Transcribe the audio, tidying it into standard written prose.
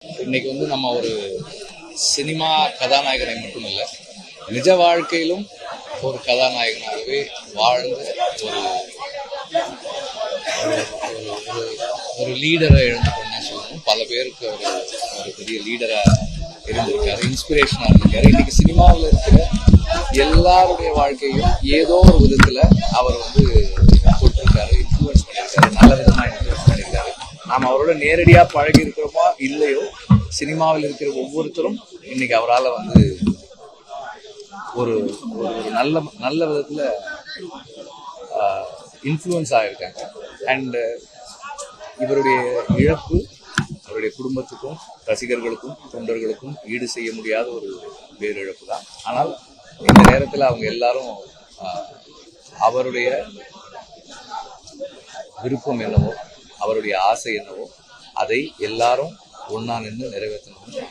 இன்னைக்கு நம்ம ஒரு சினிமா கதாநாயகனை மட்டும் இல்லை, நிஜ வாழ்க்கையிலும் ஒரு கதாநாயகனாகவே வாழ்ந்த ஒரு ஒரு லீடரை இழந்துட்டோம்னு சொல்லணும். பல பேருக்கு ஒரு பெரிய லீடரா இருந்திருக்காரு, இன்ஸ்பிரேஷனா இருந்திருக்காரு. இன்னைக்கு சினிமாவில் இருக்கிற எல்லாருடைய வாழ்க்கையும் ஏதோ ஒரு விதத்துல அவர் தொட்டிருக்காரு, இன்ஃப்ளூயன்ஸ் பண்ணியிருக்காரு, நல்ல விதமா இன்ஃப்ளூயன்ஸ் பண்ணியிருக்காரு. நாம் அவரோட நேரடியா பழகி இருக்கிறோமோ இல்லையோ, சினிமாவில் இருக்கிற ஒவ்வொருத்தரும் இன்னைக்கு அவரால் ஒரு நல்ல நல்ல விதத்துல இன்ஃப்ளூயன்ஸ் ஆகியிருக்காங்க. அண்ட் இவருடைய இழப்பு அவருடைய குடும்பத்துக்கும் ரசிகர்களுக்கும் தொண்டர்களுக்கும் ஈடு செய்ய முடியாத ஒரு வேறு இழப்பு தான். ஆனால் இந்த நேரத்தில் அவங்க எல்லாரும் அவருடைய விருப்பம் என்னவோ, அவருடைய ஆசை என்னவோ, அதை எல்லாரும் ஒன்னா நின்று நிறைவேற்றணும்.